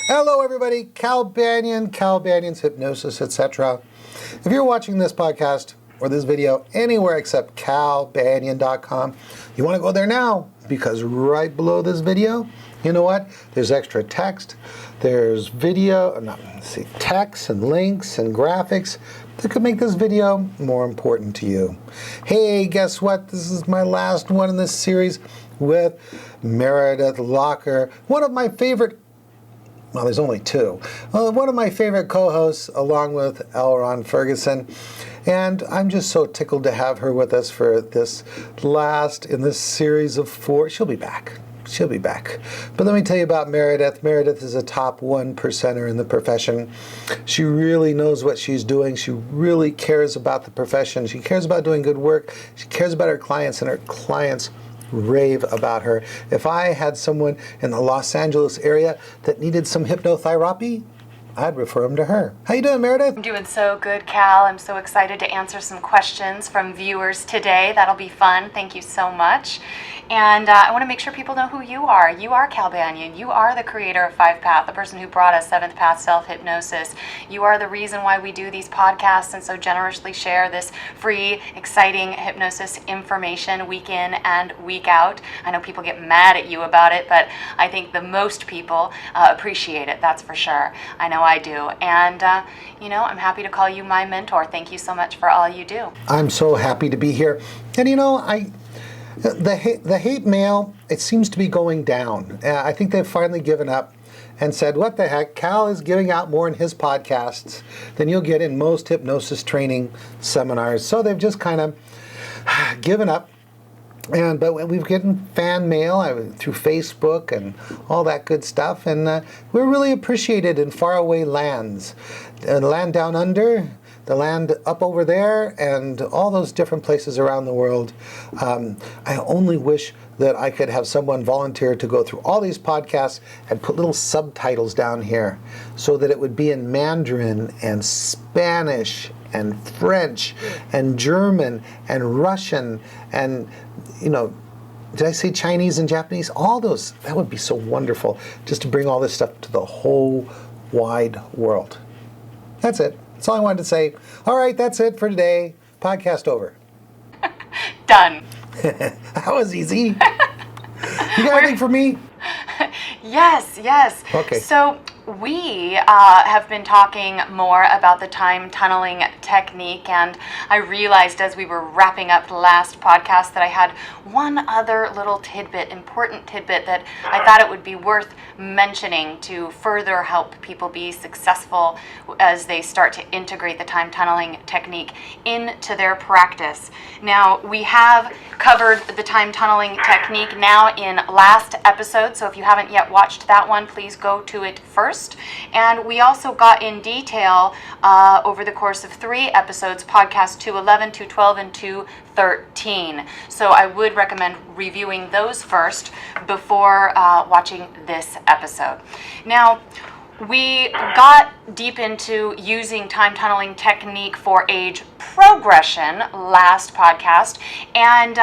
Hello everybody, Cal Banyan's Hypnosis, etc. If you're watching this podcast or this video anywhere except calbanyan.com, you want to go there now because right below this video, you know what? There's extra text, there's text and links and graphics that could make this video more important to you. Hey, guess what? This is my last one in this series with Meredith Locker, one of my favorite, well, there's only two, one of my favorite co-hosts along with L. Ron Ferguson. And I'm just so tickled to have her with us for this last in this series of 4. She'll be back. She'll be back. But let me tell you about Meredith. Meredith is a top 1%er in the profession. She really knows what she's doing. She really cares about the profession. She cares about doing good work. She cares about her clients, and her clients rave about her. If I had someone in the Los Angeles area that needed some hypnotherapy, I'd refer them to her. How you doing, Meredith? I'm doing so good, Cal. I'm so excited to answer some questions from viewers today. That'll be fun. Thank you so much. And I want to make sure people know who you are. You are Cal Banyan. You are the creator of 5 Path, the person who brought us 7th Path Self-Hypnosis. You are the reason why we do these podcasts and so generously share this free, exciting hypnosis information week in and week out. I know people get mad at you about it, but I think the most people appreciate it, that's for sure. I know I do. And, I'm happy to call you my mentor. Thank you so much for all you do. I'm so happy to be here. And the hate mail, it seems to be going down. I think they've finally given up and said, what the heck, Cal is giving out more in his podcasts than you'll get in most hypnosis training seminars. So they've just kind of given up. But we've gotten fan mail through Facebook and all that good stuff, and we're really appreciated in faraway lands. The land down under, the land up over there, and all those different places around the world. I only wish that I could have someone volunteer to go through all these podcasts and put little subtitles down here so that it would be in Mandarin and Spanish and French and German and Russian and, did I say Chinese and Japanese? All those, that would be so wonderful, just to bring all this stuff to the whole wide world. That's it. That's all I wanted to say. All right, that's it for today. Podcast over. Done. That was easy. You got anything for me? Yes. Okay. So we have been talking more about the time tunneling technique, and I realized as we were wrapping up the last podcast that I had one other little important tidbit that I thought it would be worth mentioning to further help people be successful as they start to integrate the time tunneling technique into their practice. Now, we have covered the time tunneling technique now in last episode, so if you haven't yet watched that one, please go to it first. And we also got in detail over the course of 3 episodes, podcast 211, 212, and 213. So I would recommend reviewing those first before watching this episode. Now, we got deep into using time tunneling technique for age progression last podcast, and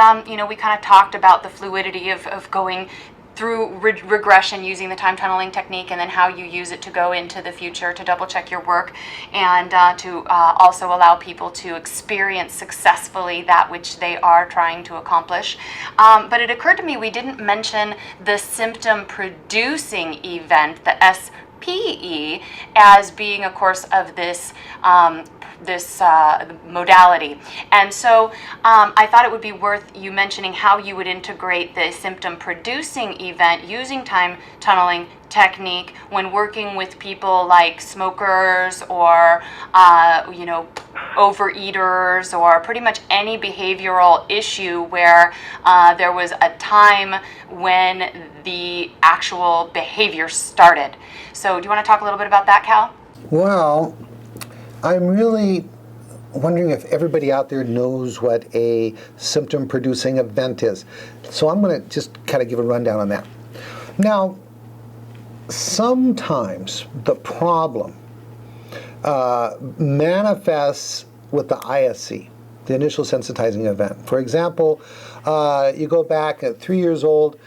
we kind of talked about the fluidity of going through regression using the time tunneling technique, and then how you use it to go into the future to double check your work, and to also allow people to experience successfully that which they are trying to accomplish. But it occurred to me we didn't mention the symptom producing event, the SPE, as being a course of this modality. And so I thought it would be worth you mentioning how you would integrate the symptom producing event using time tunneling technique when working with people like smokers or overeaters, or pretty much any behavioral issue where there was a time when the actual behavior started. So do you want to talk a little bit about that, Cal? Well, I'm really wondering if everybody out there knows what a symptom-producing event is. So I'm going to just kind of give a rundown on that. Now, sometimes the problem manifests with the ISE, the initial sensitizing event. For example, you go back at 3 years old,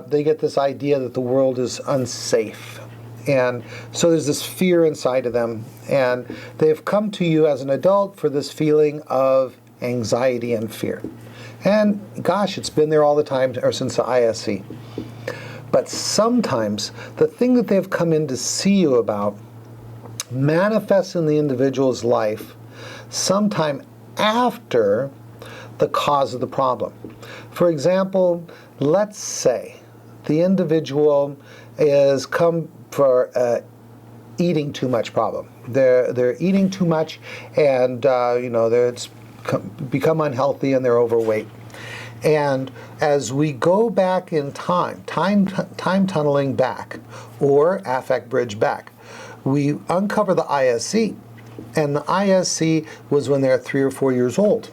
they get this idea that the world is unsafe. And so there's this fear inside of them, and they've come to you as an adult for this feeling of anxiety and fear. And gosh, it's been there all the time ever since the ISC. But sometimes the thing that they've come in to see you about manifests in the individual's life sometime after the cause of the problem. For example, let's say the individual is come for eating too much problem. They're eating too much, and it's become unhealthy and they're overweight. And as we go back in time tunneling back, or affect bridge back, we uncover the ISC. And the ISC was when they're 3 or 4 years old.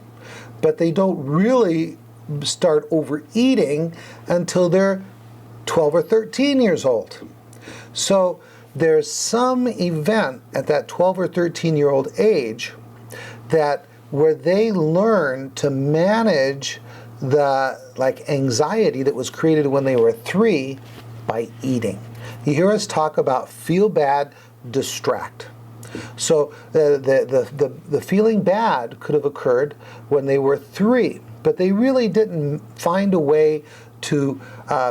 But they don't really start overeating until they're 12 or 13 years old. So there's some event at that 12 or 13-year-old age where they learn to manage the anxiety that was created when they were 3 by eating. You hear us talk about feel bad, distract. So the feeling bad could have occurred when they were 3, but they really didn't find a way to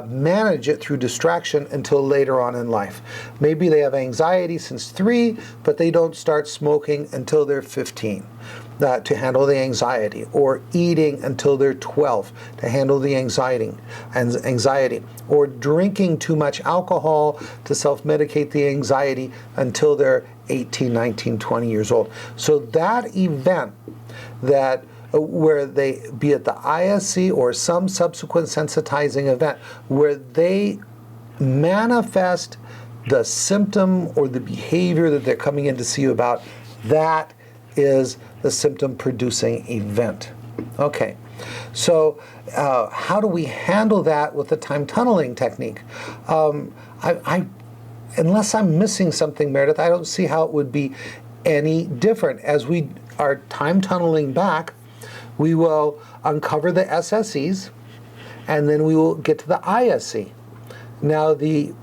manage it through distraction until later on in life. Maybe they have anxiety since 3, but they don't start smoking until they're 15 to handle the anxiety, or eating until they're 12 to handle the anxiety, or drinking too much alcohol to self-medicate the anxiety until they're 18, 19, 20 years old. So that event where they, be it the ISC or some subsequent sensitizing event, where they manifest the symptom or the behavior that they're coming in to see you about, that is the symptom producing event. Okay, so how do we handle that with the time tunneling technique? Unless I'm missing something, Meredith, I don't see how it would be any different. As we are time tunneling back, we will uncover the SSEs, and then we will get to the ISC. Now the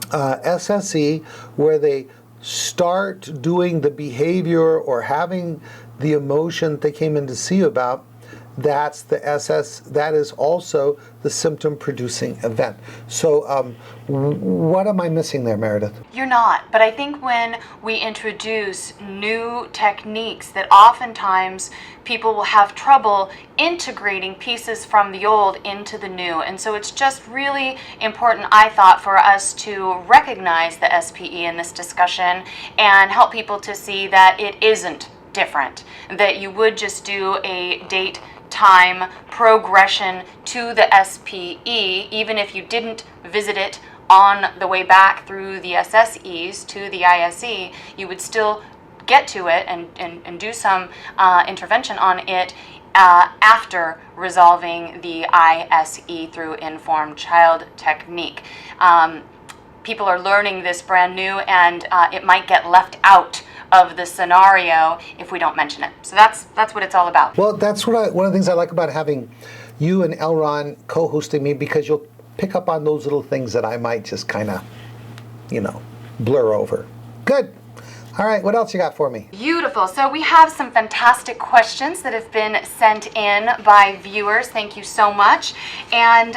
SSE, where they start doing the behavior or having the emotion they came in to see you about, that's the SS, that is also the symptom producing event. So what am I missing there, Meredith? You're not, but I think when we introduce new techniques, that oftentimes people will have trouble integrating pieces from the old into the new. And so it's just really important, I thought, for us to recognize the SPE in this discussion and help people to see that it isn't different, that you would just do a date time progression to the SPE, even if you didn't visit it on the way back through the SSEs to the ISE, you would still get to it and do some intervention on it after resolving the ISE through informed child technique. People are learning this brand new, and it might get left out of the scenario if we don't mention it. So that's what it's all about. Well, that's one of the things I like about having you and Elron co-hosting me, because you'll pick up on those little things that I might just kind of, blur over. Good. All right, what else you got for me? Beautiful. So we have some fantastic questions that have been sent in by viewers. Thank you so much. And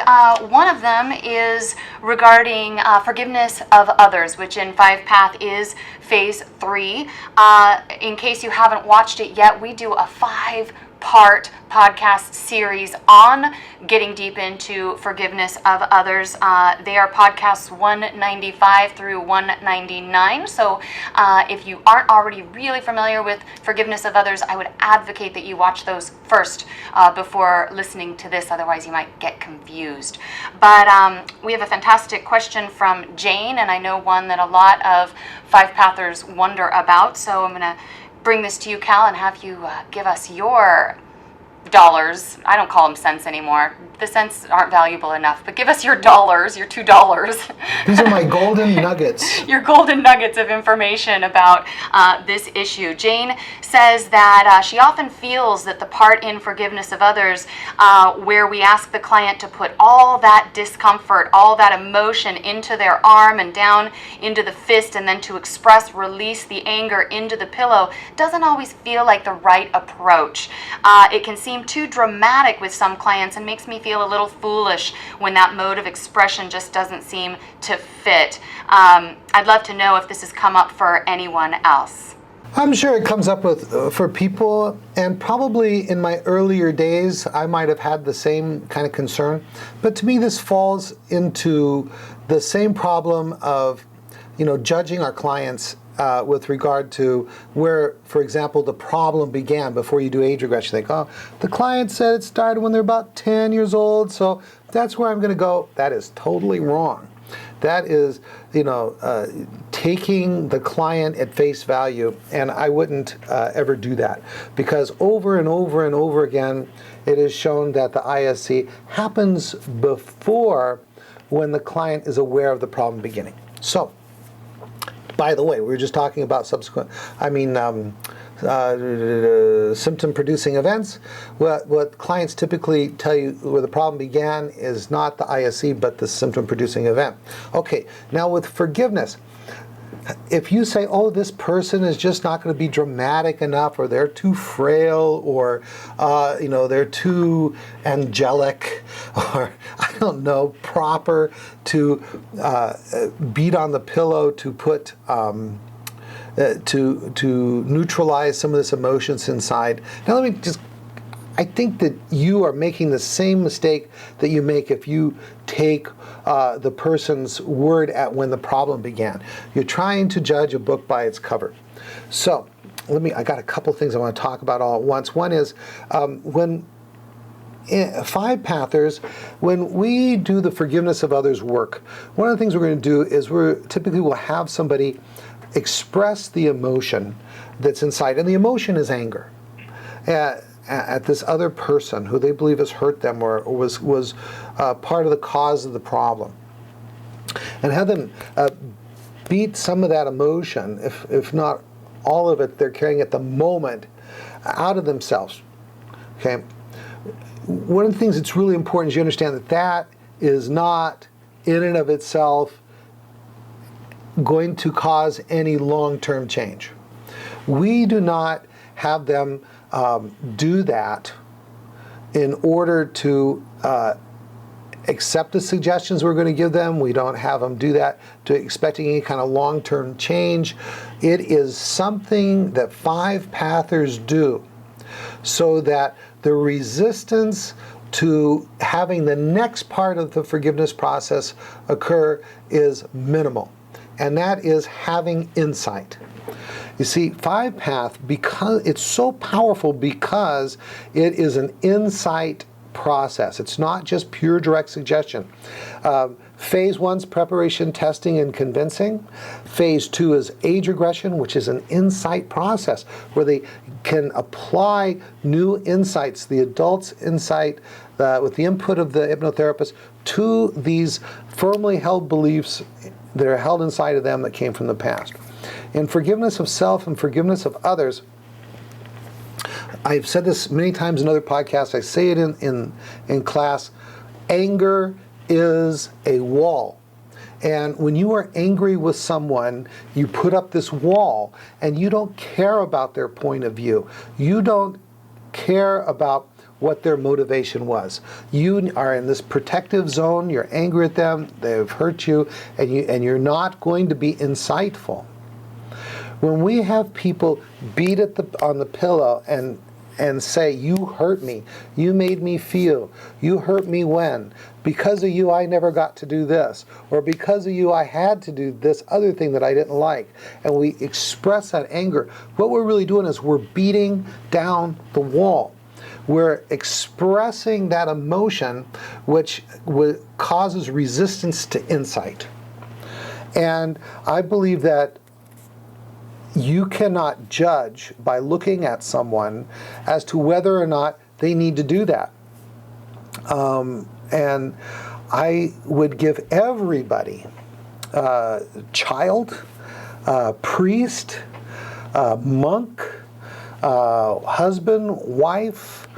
one of them is regarding forgiveness of others, which in 5-Path is phase 3. In case you haven't watched it yet, we do a 5-part podcast series on getting deep into forgiveness of others. They are podcasts 195 through 199. So if you aren't already really familiar with forgiveness of others, I would advocate that you watch those first before listening to this. Otherwise, you might get confused. But we have a fantastic question from Jane, and I know one that a lot of 5-Pathers wonder about. So I'm going to bring this to you, Cal, and have you give us your dollars. I don't call them cents anymore. The cents aren't valuable enough, but give us your dollars, your $2. These are my golden nuggets. Your golden nuggets of information about this issue. Jane says that she often feels that the part in Forgiveness of Others where we ask the client to put all that discomfort, all that emotion into their arm and down into the fist, and then to express, release the anger into the pillow, doesn't always feel like the right approach. It can seem too dramatic with some clients and makes me feel a little foolish when that mode of expression just doesn't seem to fit. I'd love to know if this has come up for anyone else. I'm sure it comes up with for people, and probably in my earlier days I might have had the same kind of concern. But to me, this falls into the same problem of, judging our clients with regard to where, for example, the problem began before you do age regression. You think, oh, the client said it started when they're about 10 years old, so that's where I'm going to go. That is totally wrong. That is, taking the client at face value, and I wouldn't ever do that, because over and over and over again, it is shown that the ISC happens before when the client is aware of the problem beginning. So, by the way, we were just talking about symptom-producing events. What clients typically tell you where the problem began is not the ISC, but the symptom-producing event. Okay, now with forgiveness, if you say, oh, this person is just not going to be dramatic enough, or they're too frail, or they're too angelic, or I don't know, proper to beat on the pillow to put to neutralize some of this emotions inside. Now let me just, I think that you are making the same mistake that you make if you take the person's word at when the problem began. You're trying to judge a book by its cover. So I got a couple things I want to talk about all at once. One is when five pathers, when we do the Forgiveness of Others work, one of the things we're going to do is we'll have somebody express the emotion that's inside, and the emotion is anger at this other person who they believe has hurt them or was part of the cause of the problem, and have them beat some of that emotion, if not all of it they're carrying at the moment, out of themselves. Okay, one of the things that's really important is you understand that is not in and of itself going to cause any long-term change. We do not have them do that in order to accept the suggestions we're going to give them. We don't have them do that to expecting any kind of long-term change. It is something that five pathers do so that the resistance to having the next part of the forgiveness process occur is minimal. And that is having insight. You see, five path, because it's so powerful because it is an insight process. It's not just pure direct suggestion. Phase 1's preparation, testing, and convincing. Phase 2 is age regression, which is an insight process where they can apply new insights, the adult's insight, with the input of the hypnotherapist, to these firmly held beliefs that are held inside of them that came from the past. In forgiveness of self and forgiveness of others, I've said this many times in other podcasts, I say it in class, anger is a wall. And when you are angry with someone, you put up this wall and you don't care about their point of view. You don't care about what their motivation was. You are in this protective zone, you're angry at them, they've hurt you, and you're not going to be insightful. When we have people beat on the pillow and say, you hurt me, you made me feel, you hurt me when, because of you I never got to do this, or because of you I had to do this other thing that I didn't like, and we express that anger, what we're really doing is we're beating down the wall. We're expressing that emotion which causes resistance to insight. And I believe that you cannot judge by looking at someone as to whether or not they need to do that. And I would give everybody, child, priest, monk, husband, wife,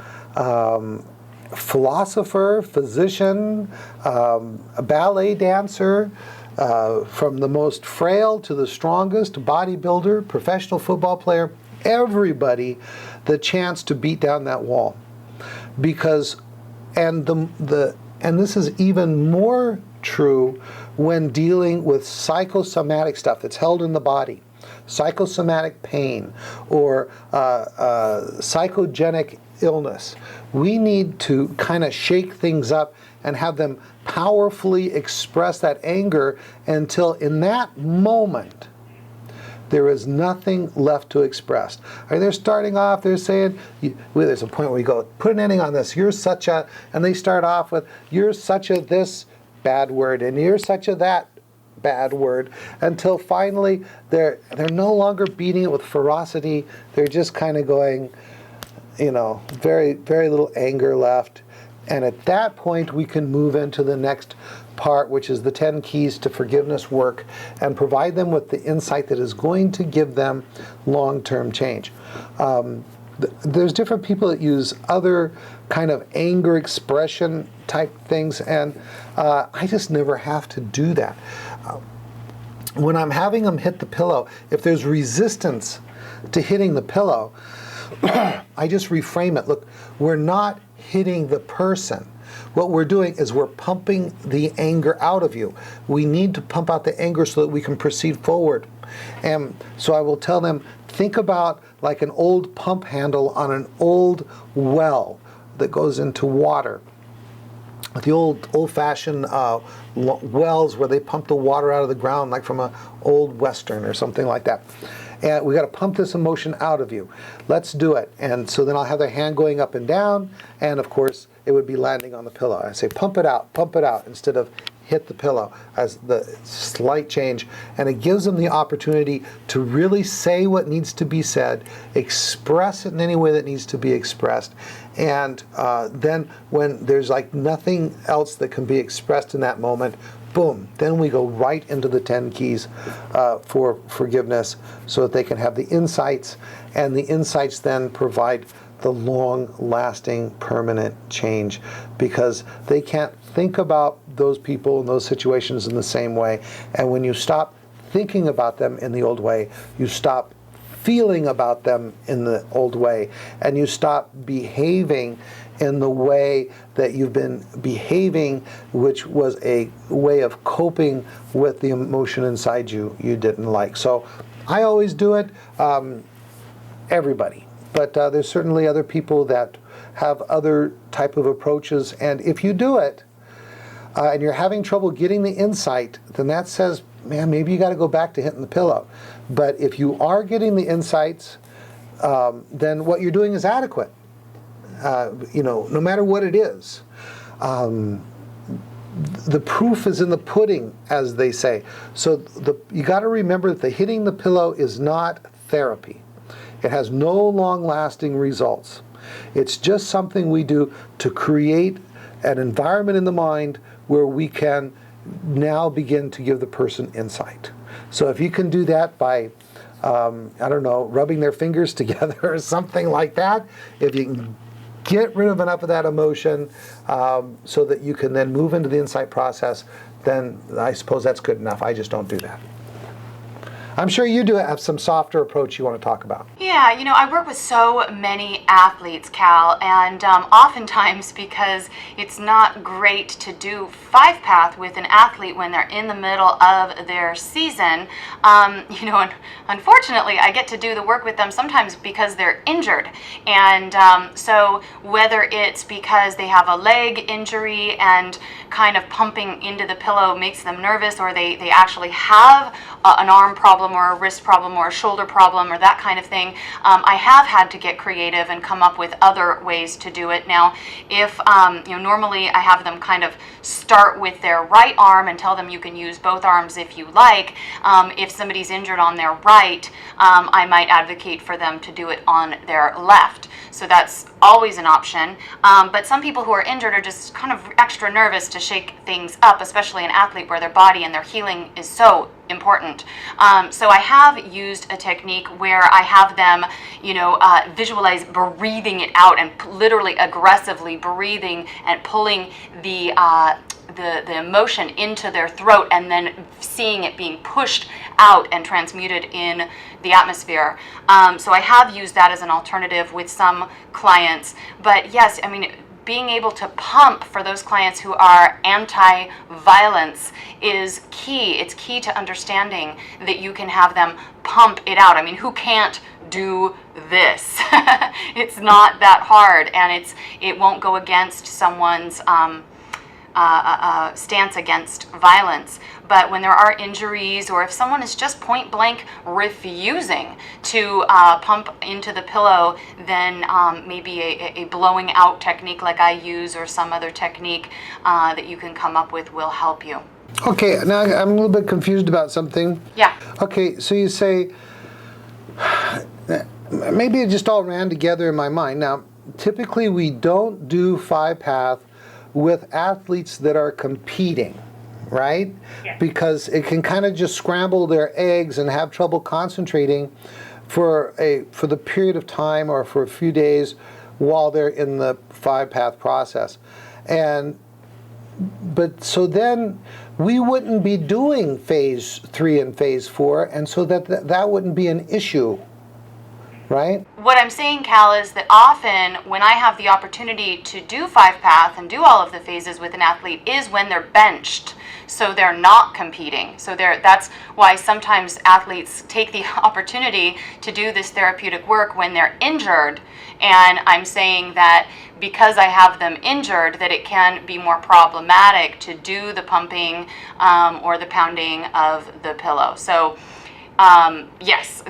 philosopher, physician, a ballet dancer, from the most frail to the strongest, bodybuilder, professional football player, everybody the chance to beat down that wall. Because, and this is even more true when dealing with psychosomatic stuff that's held in the body, psychosomatic pain, or psychogenic illness. We need to kind of shake things up and have them powerfully express that anger until in that moment there is nothing left to express. They're starting off, they're saying, there's a point where you go, put an ending on this, you're such a, and they start off with, you're such a this bad word, and you're such a that bad word, until finally they're no longer beating it with ferocity, they're just kind of going, very, very little anger left. And at that point, we can move into the next part, which is the 10 keys to forgiveness work, and provide them with the insight that is going to give them long-term change. There's different people that use other kind of anger expression type things, and I just never have to do that. When I'm having them hit the pillow, if there's resistance to hitting the pillow, I just reframe it. Look, we're not hitting the person. What we're doing is we're pumping the anger out of you. We need to pump out the anger so that we can proceed forward. And so I will tell them, think about like an old pump handle on an old well that goes into water. The old-fashioned wells where they pump the water out of the ground, like from an old Western or something like that. And we got to pump this emotion out of you. Let's do it. And so then I'll have their hand going up and down, and of course it would be landing on the pillow. I say pump it out, instead of hit the pillow, as the slight change. And it gives them the opportunity to really say what needs to be said, express it in any way that needs to be expressed. And then when there's like nothing else that can be expressed in that moment, boom, then we go right into the 10 keys for forgiveness so that they can have the insights, and the insights then provide the long-lasting, permanent change, because they can't think about those people and those situations in the same way. And when you stop thinking about them in the old way, you stop feeling about them in the old way, and you stop behaving in the way that you've been behaving, which was a way of coping with the emotion inside you didn't like. So I always do it, everybody. But there's certainly other people that have other type of approaches. And if you do it, and you're having trouble getting the insight, then that says, man, maybe you got to go back to hitting the pillow. But if you are getting the insights, then what you're doing is adequate. No matter what it is. The proof is in the pudding, as they say. So you got to remember that the hitting the pillow is not therapy. It has no long-lasting results. It's just something we do to create an environment in the mind where we can now begin to give the person insight. So if you can do that by, rubbing their fingers together or something like that, if you can get rid of enough of that emotion so that you can then move into the insight process, then I suppose that's good enough. I just don't do that. I'm sure you do have some softer approach you want to talk about. Yeah, I work with so many athletes, Cal, and oftentimes, because it's not great to do 5-path with an athlete when they're in the middle of their season, and unfortunately, I get to do the work with them sometimes because they're injured. And so whether it's because they have a leg injury and kind of pumping into the pillow makes them nervous, or they actually have an arm problem or a wrist problem or a shoulder problem or that kind of thing, I have had to get creative and come up with other ways to do it. Now, if normally I have them kind of start with their right arm and tell them you can use both arms if you like. If somebody's injured on their right, I might advocate for them to do it on their left. So that's always an option. But some people who are injured are just kind of extra nervous to shake things up, especially an athlete where their body and their healing is so important. So I have used a technique where I have them, visualize breathing it out and literally aggressively breathing and pulling the emotion into their throat and then seeing it being pushed out and transmuted in the atmosphere. So I have used that as an alternative with some clients. But yes, I mean, being able to pump for those clients who are anti-violence is key. It's key to understanding that you can have them pump it out. I mean, who can't do this? It's not that hard, and it won't go against someone's stance against violence. But when there are injuries, or if someone is just point blank refusing to pump into the pillow, then maybe a blowing out technique like I use, or some other technique that you can come up with, will help you. Okay, now I'm a little bit confused about something. Yeah. Okay, so you say, maybe it just all ran together in my mind. Now, typically we don't do 5-path with athletes that are competing, right? Yeah. Because it can kind of just scramble their eggs and have trouble concentrating for the period of time or for a few days while they're in the 5-path process. But so then we wouldn't be doing phase 3 and phase 4, and so that wouldn't be an issue, right? What I'm saying, Cal, is that often when I have the opportunity to do 5-path and do all of the phases with an athlete is when they're benched, so they're not competing. So that's why sometimes athletes take the opportunity to do this therapeutic work when they're injured. And I'm saying that because I have them injured, that it can be more problematic to do the pumping or the pounding of the pillow. So yes,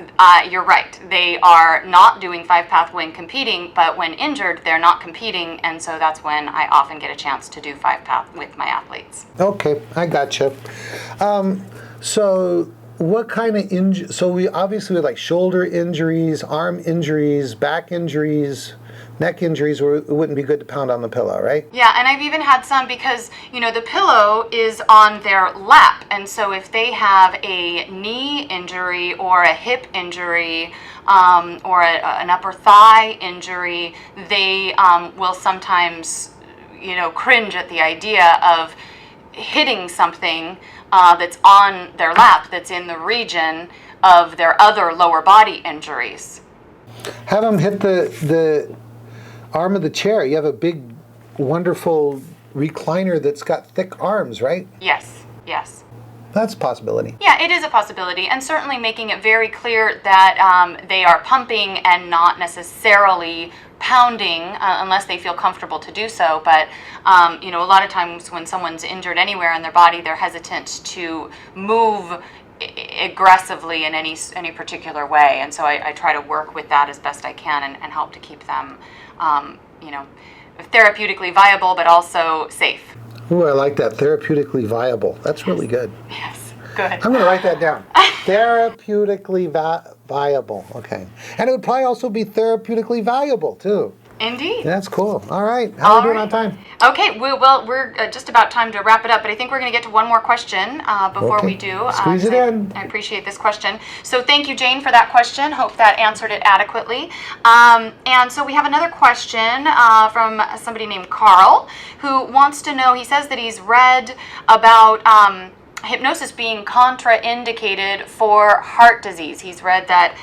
you're right. They are not doing 5-path when competing, but when injured, they're not competing, and so that's when I often get a chance to do 5-path with my athletes. Okay, I gotcha. So what kind of injury? So we obviously have like shoulder injuries, arm injuries, back injuries, neck injuries, where it wouldn't be good to pound on the pillow, right? Yeah, and I've even had some because, the pillow is on their lap. And so if they have a knee injury or a hip injury or an upper thigh injury, they will sometimes, cringe at the idea of hitting something that's on their lap that's in the region of their other lower body injuries. Have them hit the arm of the chair. You have a big, wonderful recliner that's got thick arms, right? Yes. That's a possibility. Yeah, it is a possibility, and certainly making it very clear that they are pumping and not necessarily pounding unless they feel comfortable to do so. But a lot of times when someone's injured anywhere in their body, they're hesitant to move aggressively in any particular way, and so I try to work with that as best I can and help to keep them therapeutically viable but also safe. Ooh, I like that, therapeutically viable. That's really good. Yes, good. I'm going to write that down. Therapeutically viable. Okay. And it would probably also be therapeutically valuable too. Indeed. That's cool. All right. How are we doing on time? Okay. We're just about time to wrap it up, but I think we're going to get to one more question before we do. Squeeze it in. I appreciate this question. So thank you, Jane, for that question. Hope that answered it adequately. And so we have another question from somebody named Carl, who wants to know, he says that he's read about hypnosis being contraindicated for heart disease. He's read that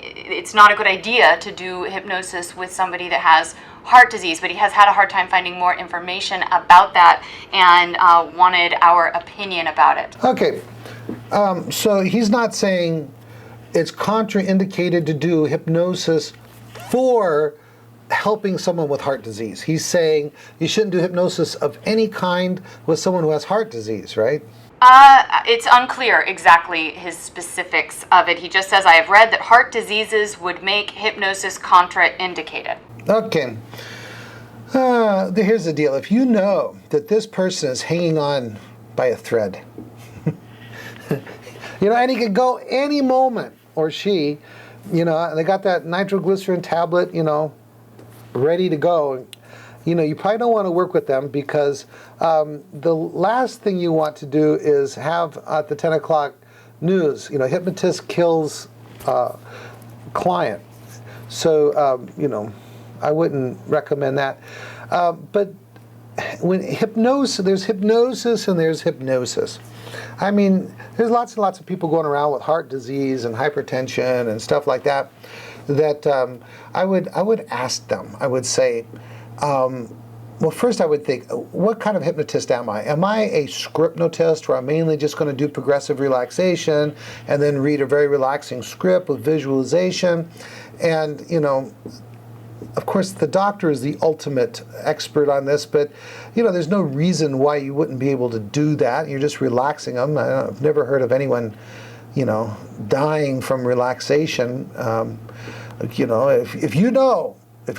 it's not a good idea to do hypnosis with somebody that has heart disease, but he has had a hard time finding more information about that and wanted our opinion about it. Okay, so he's not saying it's contraindicated to do hypnosis for helping someone with heart disease. He's saying you shouldn't do hypnosis of any kind with someone who has heart disease, right? It's unclear exactly his specifics of it. He just says, I have read that heart diseases would make hypnosis contraindicated. Okay. Here's the deal. If you know that this person is hanging on by a thread, and he could go any moment, or she, they got that nitroglycerin tablet, ready to go, you probably don't want to work with them because the last thing you want to do is have at the 10 o'clock news, hypnotist kills client. So, I wouldn't recommend that. But when there's hypnosis and there's hypnosis. I mean, there's lots and lots of people going around with heart disease and hypertension and stuff like that. I would ask them. I would say, well, first I would think, what kind of hypnotist am I? Am I a scriptnotist where I'm mainly just going to do progressive relaxation and then read a very relaxing script with visualization? And, of course, the doctor is the ultimate expert on this, but, there's no reason why you wouldn't be able to do that. You're just relaxing them. I've never heard of anyone, dying from relaxation. If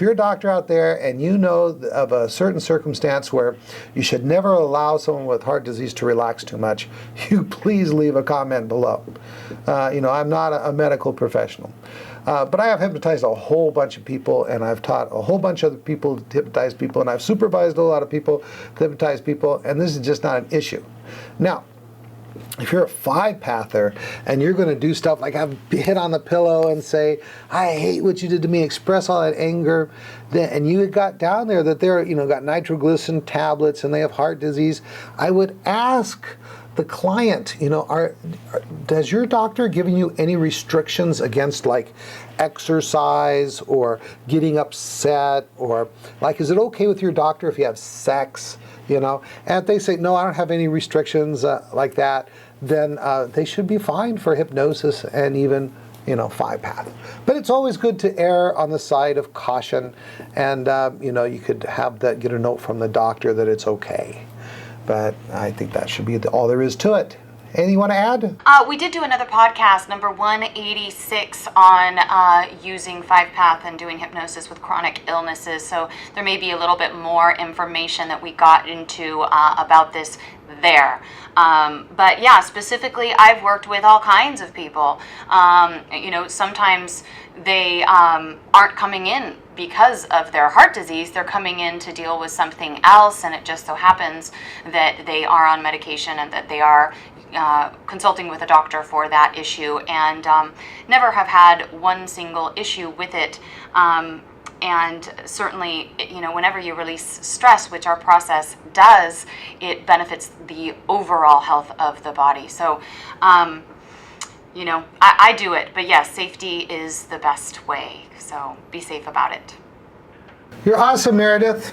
you're a doctor out there and you know of a certain circumstance where you should never allow someone with heart disease to relax too much, you please leave a comment below. I'm not a medical professional. But I have hypnotized a whole bunch of people, and I've taught a whole bunch of other people to hypnotize people, and I've supervised a lot of people to hypnotize people, and this is just not an issue. Now, if you're a 5-pather and you're going to do stuff like have hit on the pillow and say, I hate what you did to me, express all that anger, and you got down there that they're, got nitroglycerin tablets and they have heart disease, I would ask the client, does your doctor giving you any restrictions against like exercise or getting upset, or like, is it okay with your doctor if you have sex? And if they say, no, I don't have any restrictions like that, then they should be fine for hypnosis and even, 5-path. But it's always good to err on the side of caution, and, you could get a note from the doctor that it's okay. But I think that should be all there is to it. Anything you want to add? We did do another podcast, number 186, on using 5-path and doing hypnosis with chronic illnesses. So there may be a little bit more information that we got into about this there. But yeah, specifically, I've worked with all kinds of people. Sometimes they aren't coming in because of their heart disease. They're coming in to deal with something else, and it just so happens that they are on medication and that they are consulting with a doctor for that issue, and never have had one single issue with it. And certainly, whenever you release stress, which our process does, it benefits the overall health of the body. So, I do it, but yes, safety is the best way. So be safe about it. You're awesome, Meredith.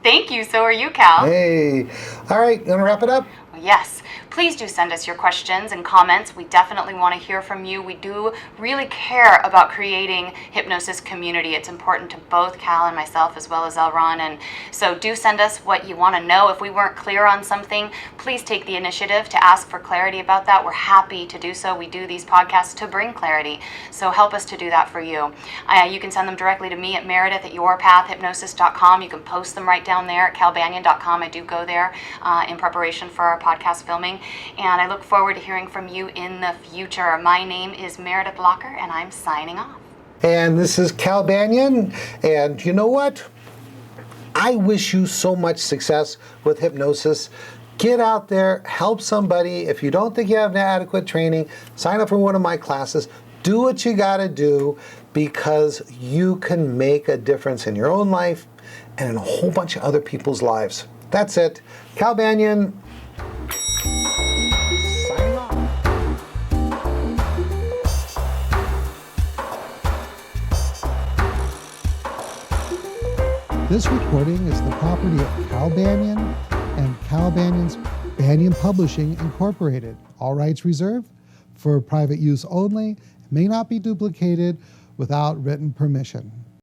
Thank you. So are you, Cal. Hey. All right, you want to wrap it up? Yes. Please do send us your questions and comments. We definitely want to hear from you. We do really care about creating hypnosis community. It's important to both Cal and myself, as well as Elron. And so do send us what you want to know. If we weren't clear on something, please take the initiative to ask for clarity about that. We're happy to do so. We do these podcasts to bring clarity. So help us to do that for you. You can send them directly to me at Meredith at yourpathhypnosis.com. You can post them right down there at calbanyan.com. I do go there in preparation for our podcast filming. And I look forward to hearing from you in the future. My name is Meredith Locker, and I'm signing off. And this is Cal Banyan. And you know what? I wish you so much success with hypnosis. Get out there, help somebody. If you don't think you have adequate training, sign up for one of my classes. Do what you got to do, because you can make a difference in your own life and in a whole bunch of other people's lives. That's it. Cal Banyan. This recording is the property of Cal Banyan and Cal Banyan's Banyan Publishing Incorporated. All rights reserved for private use only. May not be duplicated without written permission.